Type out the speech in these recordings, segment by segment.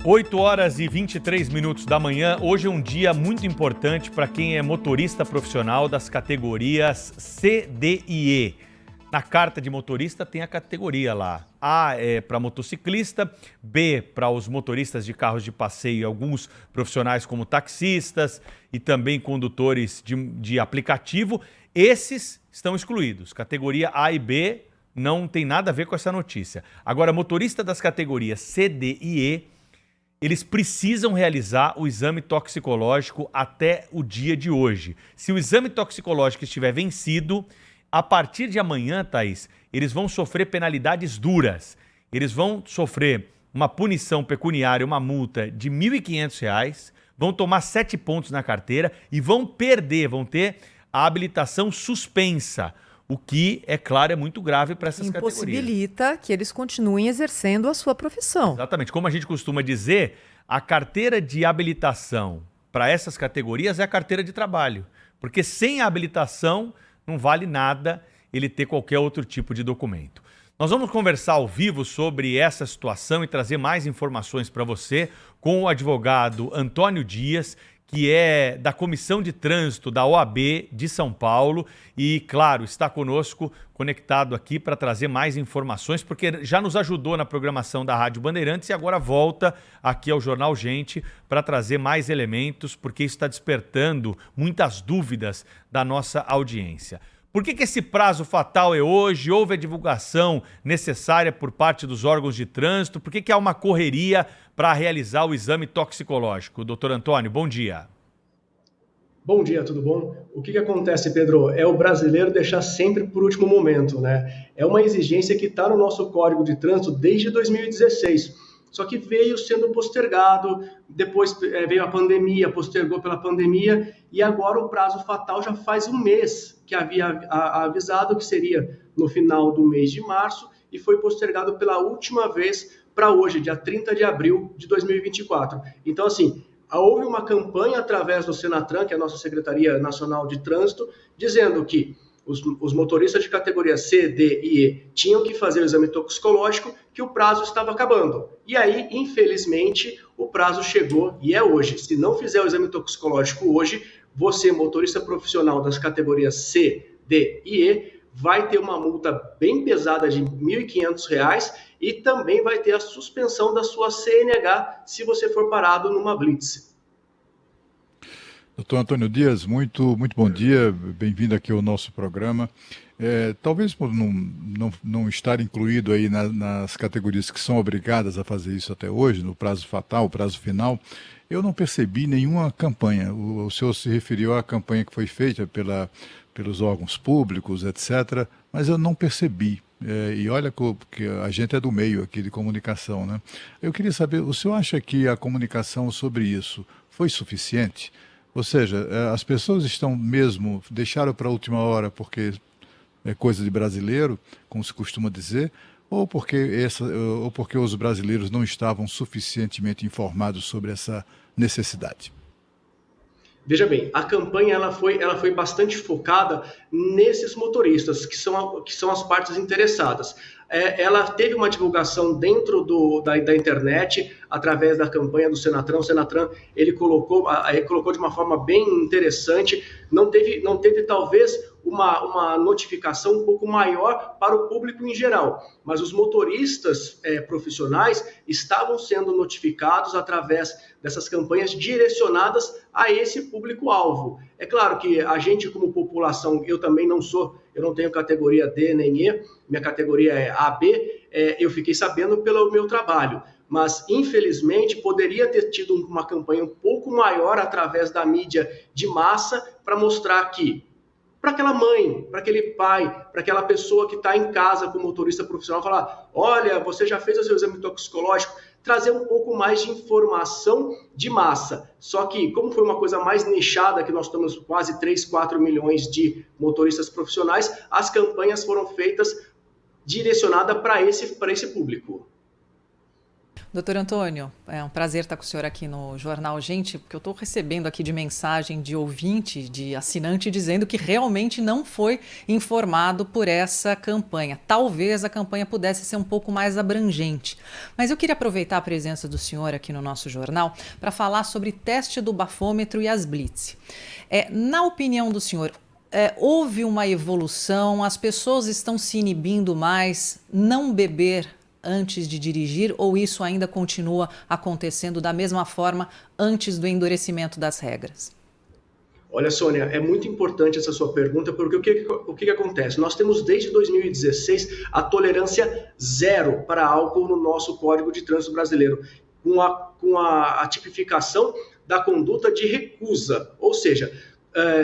8h23 da manhã. Hoje é um dia muito importante para quem é motorista profissional das categorias C, D e E. Na carta de motorista tem a categoria lá. A é para motociclista, B para os motoristas de carros de passeio e alguns profissionais como taxistas e também condutores de aplicativo. Esses estão excluídos. Categoria A e B não tem nada a ver com essa notícia. Agora, motorista das categorias C, D e E, eles precisam realizar o exame toxicológico até o dia de hoje. Se o exame toxicológico estiver vencido, a partir de amanhã, Thaís, eles vão sofrer penalidades duras. Eles vão sofrer uma punição pecuniária, uma multa de R$ 1.500, vão tomar 7 pontos na carteira e vão ter a habilitação suspensa. O que, é claro, é muito grave para essas categorias. Impossibilita que eles continuem exercendo a sua profissão. Exatamente. Como a gente costuma dizer, a carteira de habilitação para essas categorias é a carteira de trabalho. Porque sem a habilitação não vale nada ele ter qualquer outro tipo de documento. Nós vamos conversar ao vivo sobre essa situação e trazer mais informações para você com o advogado Antônio Dias, que é da Comissão de Trânsito da OAB de São Paulo e, claro, está conosco, conectado aqui para trazer mais informações, porque já nos ajudou na programação da Rádio Bandeirantes e agora volta aqui ao Jornal Gente para trazer mais elementos, porque isso está despertando muitas dúvidas da nossa audiência. Por que esse prazo fatal é hoje? Houve a divulgação necessária por parte dos órgãos de trânsito? Por que há uma correria para realizar o exame toxicológico? Doutor Antônio, bom dia. Bom dia, tudo bom? O que acontece, Pedro? É o brasileiro deixar sempre por último momento, né? É uma exigência que está no nosso Código de Trânsito desde 2016. Só que veio sendo postergado, depois veio a pandemia, postergou pela pandemia, e agora o prazo fatal já faz um mês que havia avisado que seria no final do mês de março, e foi postergado pela última vez para hoje, dia 30 de abril de 2024. Então, assim, houve uma campanha através do Senatran, que é a nossa Secretaria Nacional de Trânsito, dizendo que os motoristas de categoria C, D e E tinham que fazer o exame toxicológico, que o prazo estava acabando. E aí, infelizmente, o prazo chegou e é hoje. Se não fizer o exame toxicológico hoje, você, motorista profissional das categorias C, D e E, vai ter uma multa bem pesada de R$ 1.500 e também vai ter a suspensão da sua CNH se você for parado numa blitz. Doutor Antônio Dias, muito bom dia, bem-vindo aqui ao nosso programa. Talvez por não estar incluído aí nas categorias que são obrigadas a fazer isso até hoje, no prazo fatal, prazo final, eu não percebi nenhuma campanha. O senhor se referiu à campanha que foi feita pelos órgãos públicos, etc., mas eu não percebi. E olha que a gente é do meio aqui de comunicação, né? Eu queria saber, o senhor acha que a comunicação sobre isso foi suficiente? Ou seja, as pessoas deixaram para a última hora porque é coisa de brasileiro, como se costuma dizer, ou porque os brasileiros não estavam suficientemente informados sobre essa necessidade? Veja bem, a campanha ela foi bastante focada nesses motoristas, que são as partes interessadas. Ela teve uma divulgação dentro da internet, através da campanha do Senatran. O Senatran ele colocou de uma forma bem interessante. Não teve talvez uma notificação um pouco maior para o público em geral, mas os motoristas profissionais estavam sendo notificados através dessas campanhas direcionadas a esse público-alvo. É claro que a gente, como população, eu não tenho categoria D nem E, minha categoria é AB, eu fiquei sabendo pelo meu trabalho. Mas, infelizmente, poderia ter tido uma campanha um pouco maior através da mídia de massa para mostrar que, para aquela mãe, para aquele pai, para aquela pessoa que está em casa com o motorista profissional, falar, olha, você já fez o seu exame toxicológico, trazer um pouco mais de informação de massa. Só que, como foi uma coisa mais nichada, que nós temos quase 3, 4 milhões de motoristas profissionais, as campanhas foram feitas direcionadas para esse público. Doutor Antônio, é um prazer estar com o senhor aqui no Jornal Gente, porque eu estou recebendo aqui de mensagem de ouvinte, de assinante, dizendo que realmente não foi informado por essa campanha. Talvez a campanha pudesse ser um pouco mais abrangente. Mas eu queria aproveitar a presença do senhor aqui no nosso jornal para falar sobre teste do bafômetro e as blitz. Na opinião do senhor, houve uma evolução, as pessoas estão se inibindo mais, não beber antes de dirigir, ou isso ainda continua acontecendo da mesma forma antes do endurecimento das regras? Olha, Sônia, é muito importante essa sua pergunta, porque o que acontece? Nós temos desde 2016 a tolerância zero para álcool no nosso Código de Trânsito Brasileiro, com a tipificação da conduta de recusa, ou seja,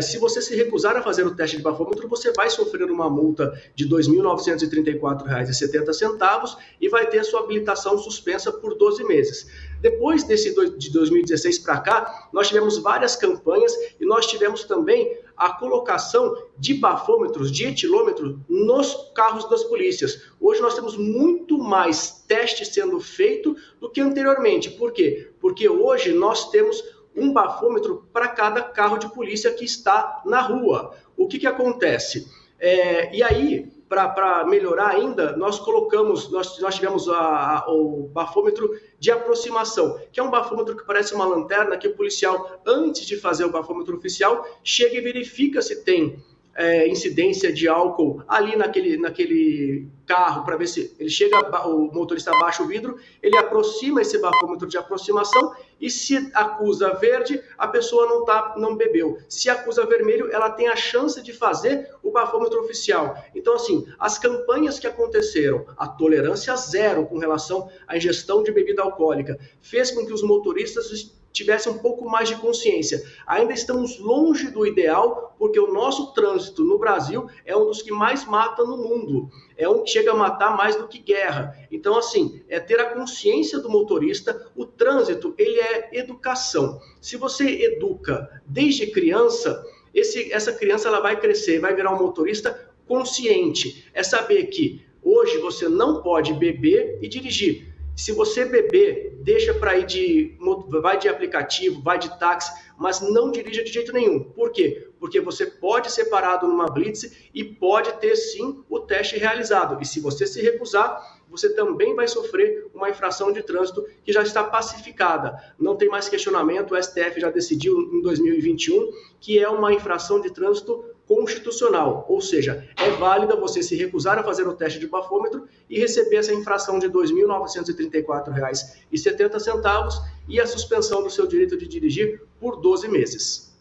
se você se recusar a fazer o teste de bafômetro, você vai sofrer uma multa de R$ 2.934,70 e vai ter a sua habilitação suspensa por 12 meses. Depois de 2016 para cá, nós tivemos várias campanhas e nós tivemos também a colocação de bafômetros, de etilômetro nos carros das polícias. Hoje nós temos muito mais testes sendo feito do que anteriormente. Por quê? Porque hoje nós temos um bafômetro para cada carro de polícia que está na rua. O que acontece? E aí, para melhorar ainda, nós tivemos o bafômetro de aproximação, que é um bafômetro que parece uma lanterna, que o policial, antes de fazer o bafômetro oficial, chega e verifica se tem incidência de álcool ali naquele carro, para ver se ele chega, o motorista abaixa o vidro, ele aproxima esse bafômetro de aproximação e se acusa verde, a pessoa não bebeu. Se acusa vermelho, ela tem a chance de fazer o bafômetro oficial. Então, assim, as campanhas que aconteceram, a tolerância zero com relação à ingestão de bebida alcoólica, fez com que os motoristas tivesse um pouco mais de consciência. Ainda estamos longe do ideal, porque o nosso trânsito no Brasil é um dos que mais mata no mundo. É um que chega a matar mais do que guerra. Então, assim, é ter a consciência do motorista. O trânsito, ele é educação. Se você educa desde criança, essa criança ela vai crescer, vai virar um motorista consciente. É saber que hoje você não pode beber e dirigir. Se você beber, deixa para ir vai de aplicativo, vai de táxi, mas não dirija de jeito nenhum. Por quê? Porque você pode ser parado numa blitz e pode ter sim o teste realizado. E se você se recusar, você também vai sofrer uma infração de trânsito que já está pacificada. Não tem mais questionamento, o STF já decidiu em 2021 que é uma infração de trânsito constitucional, ou seja, é válida você se recusar a fazer o teste de bafômetro e receber essa infração de R$ 2.934,70 e a suspensão do seu direito de dirigir por 12 meses.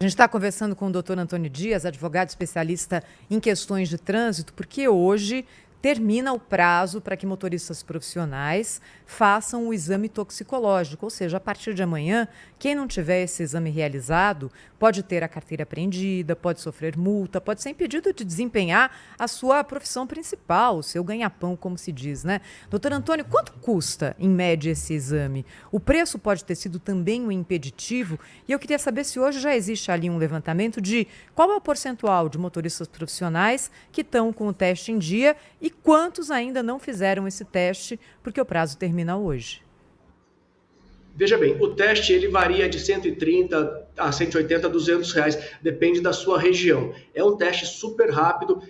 A gente está conversando com o Dr. Antônio Dias, advogado especialista em questões de trânsito, porque hoje termina o prazo para que motoristas profissionais façam o exame toxicológico, ou seja, a partir de amanhã, quem não tiver esse exame realizado pode ter a carteira apreendida, pode sofrer multa, pode ser impedido de desempenhar a sua profissão principal, o seu ganha-pão, como se diz, né? Doutor Antônio, quanto custa, em média, esse exame? O preço pode ter sido também um impeditivo e eu queria saber se hoje já existe ali um levantamento de qual é o percentual de motoristas profissionais que estão com o teste em dia e quantos ainda não fizeram esse teste, porque o prazo termina hoje. Veja bem, o teste ele varia de 130 a 180 a R$200, depende da sua região. É um teste super rápido,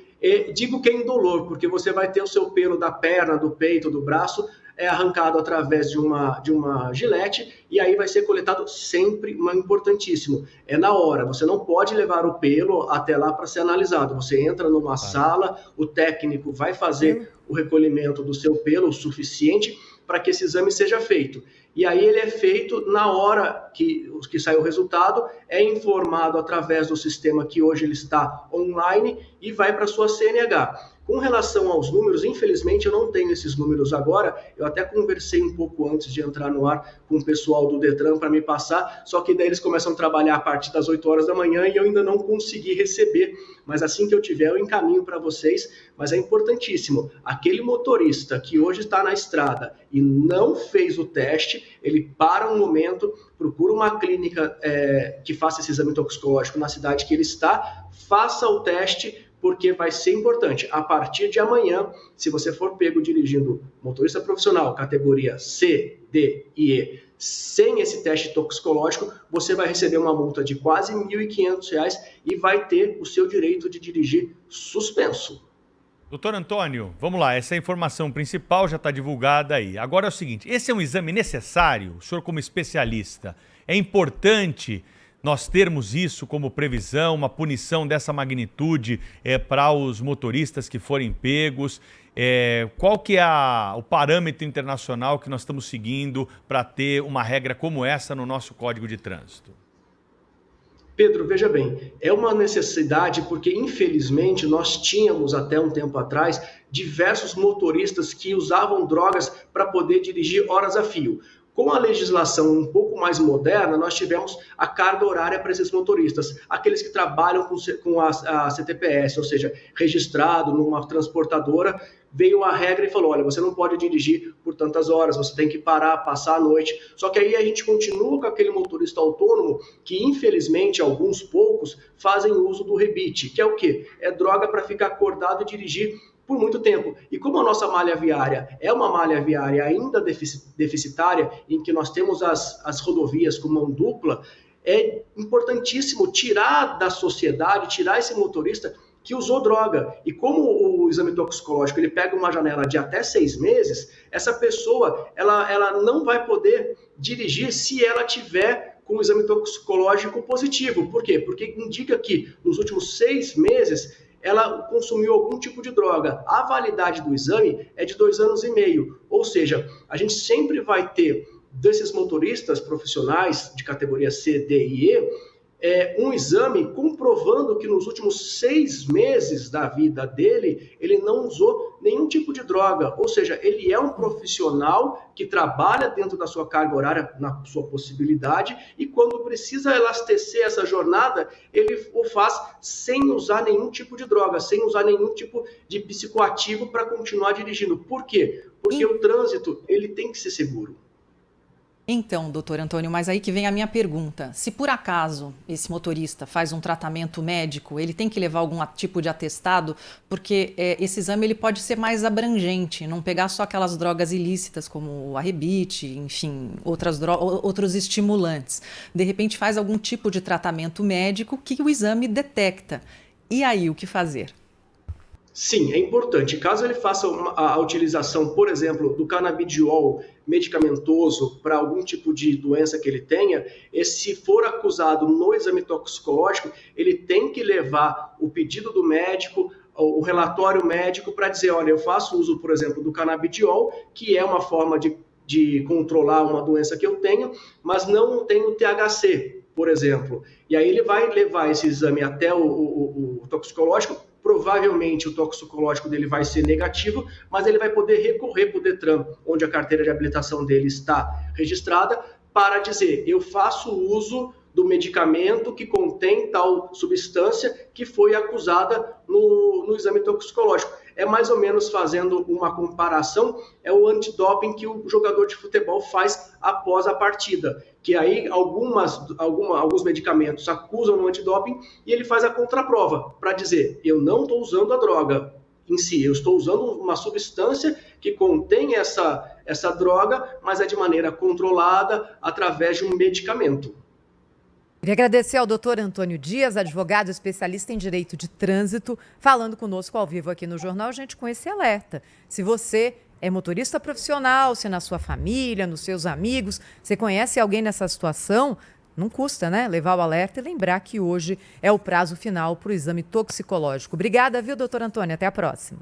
digo que é indolor, porque você vai ter o seu pelo da perna, do peito, do braço, arrancado através de uma gilete, e aí vai ser coletado sempre, mas importantíssimo, na hora. Você não pode levar o pelo até lá para ser analisado. Você entra numa sala, o técnico vai fazer o recolhimento do seu pelo o suficiente para que esse exame seja feito. E aí ele é feito na hora que sai o resultado, é informado através do sistema que hoje ele está online e vai para a sua CNH. Com relação aos números, infelizmente eu não tenho esses números agora, eu até conversei um pouco antes de entrar no ar com o pessoal do Detran para me passar, só que daí eles começam a trabalhar a partir das 8 horas da manhã e eu ainda não consegui receber, mas assim que eu tiver eu encaminho para vocês, mas é importantíssimo, aquele motorista que hoje está na estrada e não fez o teste, ele para um momento, procura uma clínica que faça esse exame toxicológico na cidade que ele está, faça o teste, porque vai ser importante. A partir de amanhã, se você for pego dirigindo motorista profissional, categoria C, D e E, sem esse teste toxicológico, você vai receber uma multa de quase R$ 1.500 e vai ter o seu direito de dirigir suspenso. Doutor Antônio, vamos lá, essa informação principal já está divulgada aí. Agora é o seguinte, esse é um exame necessário? O senhor como especialista, é importante nós termos isso como previsão, uma punição dessa magnitude para os motoristas que forem pegos? Qual que é o parâmetro internacional que nós estamos seguindo para ter uma regra como essa no nosso Código de Trânsito? Pedro, veja bem, é uma necessidade porque, infelizmente, nós tínhamos até um tempo atrás diversos motoristas que usavam drogas para poder dirigir horas a fio. Com a legislação um pouco mais moderna, nós tivemos a carga horária para esses motoristas, aqueles que trabalham com a CTPS, ou seja, registrado numa transportadora, veio a regra e falou, olha, você não pode dirigir por tantas horas, você tem que parar, passar a noite. Só que aí a gente continua com aquele motorista autônomo que, infelizmente, alguns poucos fazem uso do rebite, que é o quê? É droga para ficar acordado e dirigir por muito tempo. E como a nossa malha viária é uma malha viária ainda deficitária, em que nós temos as rodovias com mão dupla, é importantíssimo tirar da sociedade, tirar esse motorista que usou droga. E como o exame toxicológico ele pega uma janela de até 6 meses, essa pessoa ela não vai poder dirigir se ela tiver com o exame toxicológico positivo. Por quê? Porque indica que nos últimos 6 meses ela consumiu algum tipo de droga. A validade do exame é de 2 anos e meio. Ou seja, a gente sempre vai ter desses motoristas profissionais de categoria C, D e E, um exame comprovando que nos últimos 6 meses da vida dele, ele não usou nenhum tipo de droga. Ou seja, ele é um profissional que trabalha dentro da sua carga horária, na sua possibilidade, e quando precisa elastecer essa jornada, ele o faz sem usar nenhum tipo de droga, sem usar nenhum tipo de psicoativo para continuar dirigindo. Por quê? Porque o trânsito ele tem que ser seguro. Então, doutor Antônio, mas aí que vem a minha pergunta. Se por acaso esse motorista faz um tratamento médico, ele tem que levar algum tipo de atestado? Porque esse exame ele pode ser mais abrangente, não pegar só aquelas drogas ilícitas como o arrebite, enfim, outros estimulantes. De repente faz algum tipo de tratamento médico que o exame detecta. E aí, o que fazer? Sim, é importante. Caso ele faça a utilização, por exemplo, do canabidiol medicamentoso para algum tipo de doença que ele tenha, se for acusado no exame toxicológico, ele tem que levar o pedido do médico, o relatório médico para dizer, olha, eu faço uso, por exemplo, do canabidiol, que é uma forma de controlar uma doença que eu tenho, mas não tenho THC, por exemplo. E aí ele vai levar esse exame até o toxicológico. Provavelmente o toxicológico dele vai ser negativo, mas ele vai poder recorrer para o Detran, onde a carteira de habilitação dele está registrada, para dizer, eu faço uso do medicamento que contém tal substância que foi acusada no exame toxicológico. É mais ou menos fazendo uma comparação, é o antidoping que o jogador de futebol faz após a partida, que aí alguns medicamentos acusam no antidoping e ele faz a contraprova para dizer, eu não estou usando a droga em si, eu estou usando uma substância que contém essa droga, mas é de maneira controlada através de um medicamento. Queria agradecer ao doutor Antônio Dias, advogado especialista em direito de trânsito, falando conosco ao vivo aqui no Jornal Gente com esse alerta. Se você é motorista profissional, se na sua família, nos seus amigos, você conhece alguém nessa situação, não custa, né? Levar o alerta e lembrar que hoje é o prazo final para o exame toxicológico. Obrigada, viu, doutor Antônio? Até a próxima.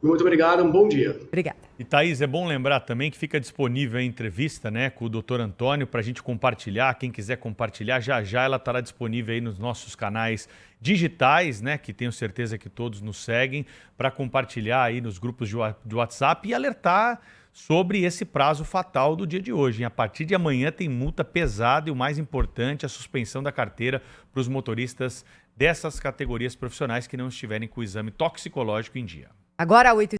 Muito obrigado, um bom dia. Obrigada. E Thaís, é bom lembrar também que fica disponível a entrevista, né, com o doutor Antônio para a gente compartilhar. Quem quiser compartilhar, já ela estará disponível aí nos nossos canais digitais, né, que tenho certeza que todos nos seguem, para compartilhar aí nos grupos de WhatsApp e alertar sobre esse prazo fatal do dia de hoje. A partir de amanhã tem multa pesada e o mais importante, a suspensão da carteira para os motoristas dessas categorias profissionais que não estiverem com o exame toxicológico em dia. Agora, 8h.